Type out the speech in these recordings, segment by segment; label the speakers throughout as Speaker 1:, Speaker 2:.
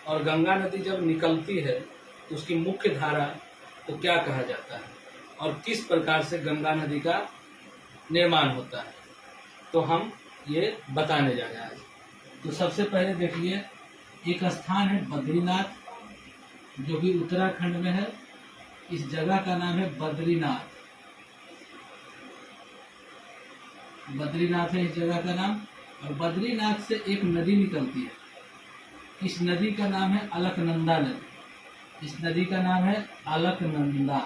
Speaker 1: और गंगा नदी जब निकलती है तो उसकी मुख्य धारा को क्या कहा जाता है और किस प्रकार से गंगा नदी का निर्माण होता है, तो हम ये बताने जा रहे हैं आज। तो सबसे पहले देखिए, एक स्थान है बद्रीनाथ, जो कि उत्तराखंड में है। इस जगह का नाम है बद्रीनाथ। बद्रीनाथ है इस जगह का नाम। और बद्रीनाथ से एक नदी निकलती है। इस नदी का नाम है अलकनंदा नदी। इस नदी का नाम है अलकनंदा।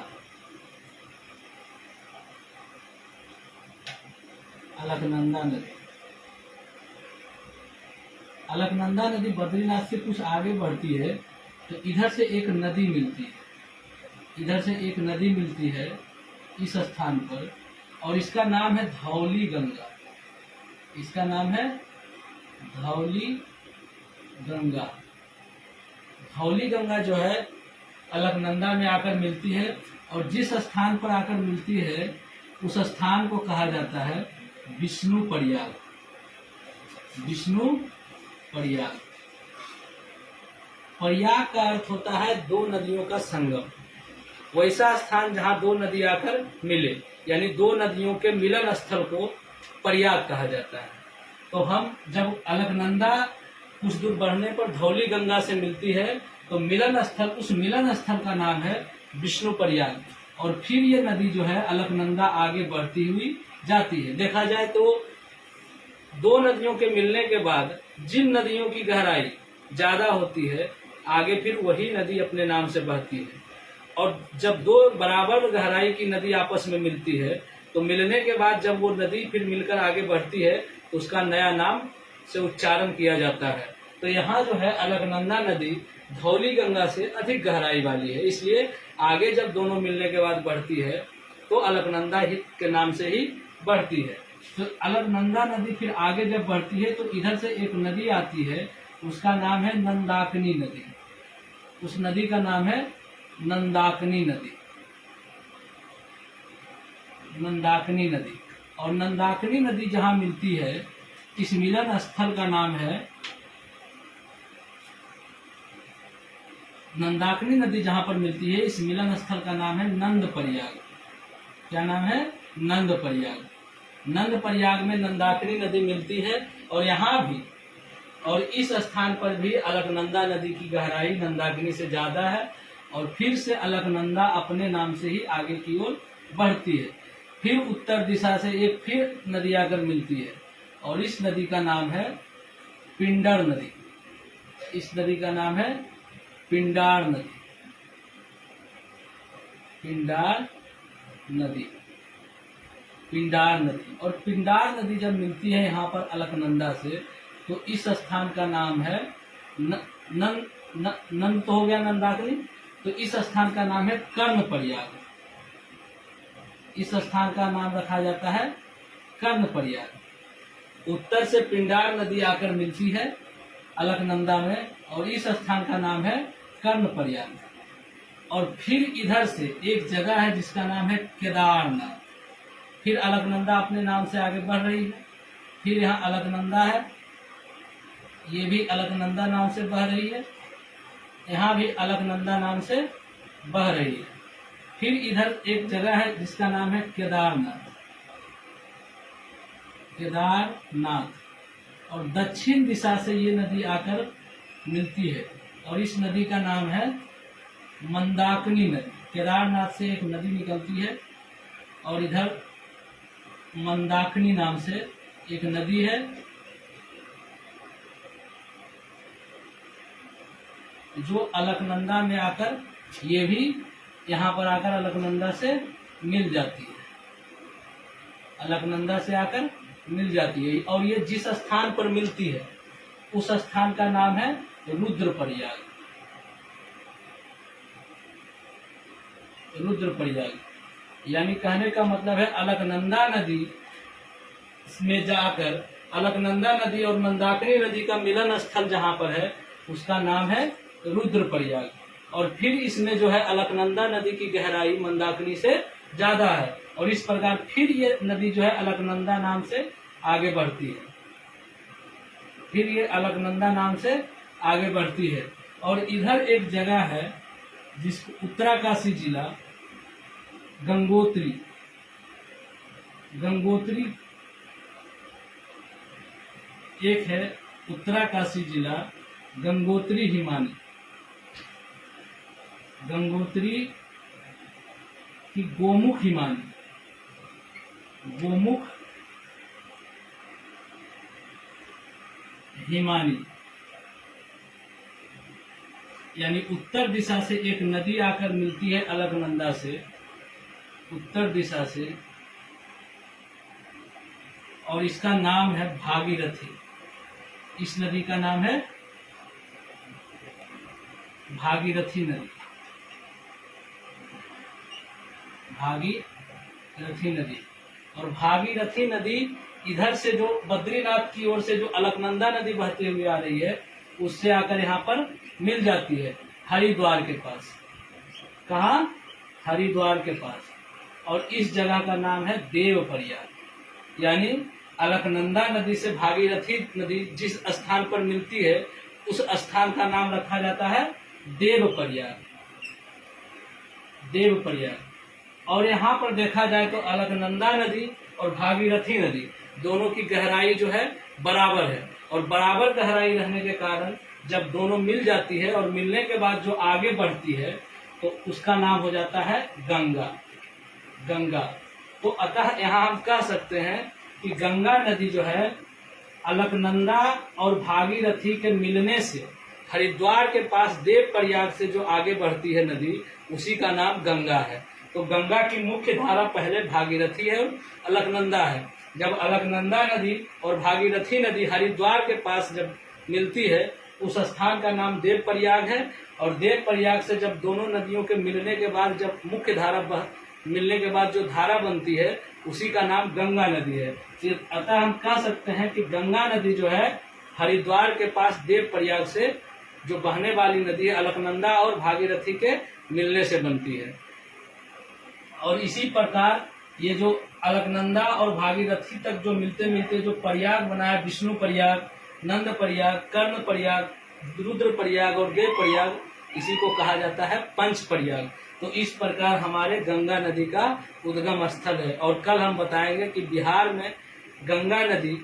Speaker 1: अलकनंदा नदी। अलकनंदा नदी बद्रीनाथ से कुछ आगे बढ़ती है तो इधर से एक नदी मिलती है। इधर से एक नदी मिलती है इस स्थान पर, और इसका नाम है धौली गंगा। इसका नाम है धौली गंगा। धौली गंगा जो है अलकनंदा में आकर मिलती है, और जिस स्थान पर आकर मिलती है उस स्थान को कहा जाता है विष्णु प्रयाग। विष्णु प्रयाग। प्रयाग का अर्थ होता है दो नदियों का संगम। वैसा स्थान जहाँ दो नदी आकर मिले, यानी दो नदियों के मिलन स्थल को प्रयाग कहा जाता है। तो हम जब अलकनंदा कुछ दूर बढ़ने पर धौली गंगा से मिलती है तो मिलन स्थल, उस मिलन स्थल का नाम है विष्णु प्रयाग। और फिर ये नदी जो है अलकनंदा आगे बढ़ती हुई जाती है। देखा जाए तो दो नदियों के मिलने के बाद जिन नदियों की गहराई ज्यादा होती है, आगे फिर वही नदी अपने नाम से बहती है। और जब दो बराबर गहराई की नदी आपस में मिलती है तो मिलने के बाद जब वो नदी फिर मिलकर आगे बढ़ती है तो उसका नया नाम से उच्चारण किया जाता है। तो यहाँ जो है अलकनंदा नदी धौली गंगा से अधिक गहराई वाली है, इसलिए आगे जब दोनों मिलने के बाद बढ़ती है तो अलकनंदा ही के नाम से ही बढ़ती है। तो अलकनंदा नदी फिर आगे जब बढ़ती है तो इधर से एक नदी आती है, उसका नाम है नंदाकिनी नदी। उस नदी का नाम है नंदाकिनी नदी। नंदाकिनी नदी। और नंदाकिनी नदी जहाँ मिलती है, इस मिलन स्थल का नाम है, नंदाकिनी नदी जहाँ पर मिलती है इस मिलन स्थल का नाम है नंद प्रयाग। क्या नाम है? नंद प्रयाग। नंद प्रयाग में नंदाकिनी नदी मिलती है, और यहाँ भी और इस स्थान पर भी अलकनंदा नदी की गहराई नंदाकिनी से ज्यादा है, और फिर से अलकनंदा अपने नाम से ही आगे की ओर बढ़ती है। फिर उत्तर दिशा से एक फिर नदी आकर मिलती है, और इस नदी का नाम है पिंडर नदी। इस नदी का नाम है पिंडार नदी। पिंडार नदी। पिंडार नदी। और पिंडार नदी जब मिलती है यहाँ पर अलकनंदा से, तो इस स्थान का नाम है नंद तो हो गया नंदाकिनी, तो इस स्थान का नाम है कर्ण प्रयाग। इस स्थान का नाम रखा जाता है कर्ण प्रयाग। उत्तर से पिंडार नदी आकर मिलती है अलकनंदा में, और इस स्थान का नाम है कर्ण प्रयाग। और फिर इधर से एक जगह है जिसका नाम है केदारनाथ। फिर अलकनंदा अपने नाम से आगे बढ़ रही है। फिर यहाँ अलकनंदा है, ये भी अलकनंदा नाम से बह रही है। यहाँ भी अलकनंदा नाम से बह रही है। फिर इधर एक जगह है जिसका नाम है केदारनाथ। केदारनाथ। और दक्षिण दिशा से ये नदी आकर मिलती है, और इस नदी का नाम है मंदाकिनी नदी। केदारनाथ से एक नदी निकलती है, और इधर मंदाकिनी नाम से एक नदी है, जो अलकनंदा में आकर, ये भी यहाँ पर आकर अलकनंदा से मिल जाती है। अलकनंदा से आकर मिल जाती है, और ये जिस स्थान पर मिलती है उस स्थान का नाम है रुद्रप्रयाग। रुद्रप्रयाग। यानी कहने का मतलब है अलकनंदा नदी में जाकर, अलकनंदा नदी और मंदाकिनी नदी का मिलन स्थल जहाँ पर है उसका नाम है रुद्रप्रयाग। और फिर इसमें जो है अलकनंदा नदी की गहराई मंदाकिनी से ज्यादा है, और इस प्रकार फिर ये नदी जो है अलकनंदा नाम से आगे बढ़ती है। फिर ये अलकनंदा नाम से आगे बढ़ती है। और इधर एक जगह है जिसको उत्तराकाशी जिला गंगोत्री, गंगोत्री एक है उत्तराकाशी जिला गंगोत्री हिमानी, गंगोत्री की गोमुख हिमानी, गोमुख हिमानी, यानी उत्तर दिशा से एक नदी आकर मिलती है अलकनंदा से, उत्तर दिशा से, और इसका नाम है भागीरथी। इस नदी का नाम है भागीरथी नदी, भागीरथी नदी। और भागीरथी नदी इधर से जो बद्रीनाथ की ओर से जो अलकनंदा नदी बहती हुई आ रही है उससे आकर यहाँ पर मिल जाती है हरिद्वार के पास। कहाँ? हरिद्वार के पास। और इस जगह का नाम है देवप्रयाग, यानी अलकनंदा नदी से भागीरथी नदी जिस स्थान पर मिलती है उस स्थान का नाम रखा जाता है देवप्रयाग, देवप्रयाग। और यहाँ पर देखा जाए तो अलकनंदा नदी और भागीरथी नदी दोनों की गहराई जो है बराबर है, और बराबर गहराई रहने के कारण जब दोनों मिल जाती है और मिलने के बाद जो आगे बढ़ती है तो उसका नाम हो जाता है गंगा, गंगा। तो अतः यहाँ हम कह सकते हैं कि गंगा नदी जो है अलकनंदा और भागीरथी के मिलने से हरिद्वार के पास देवप्रयाग से जो आगे बढ़ती है नदी उसी का नाम गंगा है। तो गंगा की मुख्य धारा पहले भागीरथी है और अलकनंदा है। जब अलकनंदा नदी और भागीरथी नदी हरिद्वार के पास जब मिलती है उस स्थान का नाम देवप्रयाग है, और देवप्रयाग से जब दोनों नदियों के मिलने के बाद जब मुख्य धारा मिलने के बाद जो धारा बनती है उसी का नाम गंगा नदी है। अतः हम कह सकते हैं कि गंगा नदी जो है हरिद्वार के पास देवप्रयाग से जो बहने वाली नदी है अलकनंदा और भागीरथी के मिलने से बनती है। और इसी प्रकार ये जो अलकनंदा और भागीरथी तक जो मिलते मिलते जो प्रयाग बना है, विष्णु प्रयाग, नंद प्रयाग, कर्ण प्रयाग, रुद्र प्रयाग और देव प्रयाग, इसी को कहा जाता है पंच प्रयाग। तो इस प्रकार हमारे गंगा नदी का उद्गम स्थल है। और कल हम बताएंगे कि बिहार में गंगा नदी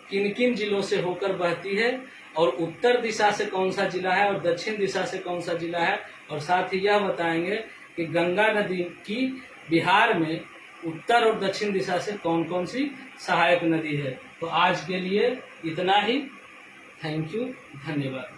Speaker 1: किन किन जिलों से होकर बहती है, और उत्तर दिशा से कौन सा जिला है और दक्षिण दिशा से कौन सा जिला है, और साथ ही यह बताएंगे कि गंगा नदी की बिहार में उत्तर और दक्षिण दिशा से कौन कौन सी सहायक नदी है। तो आज के लिए इतना ही। थैंक यू, धन्यवाद।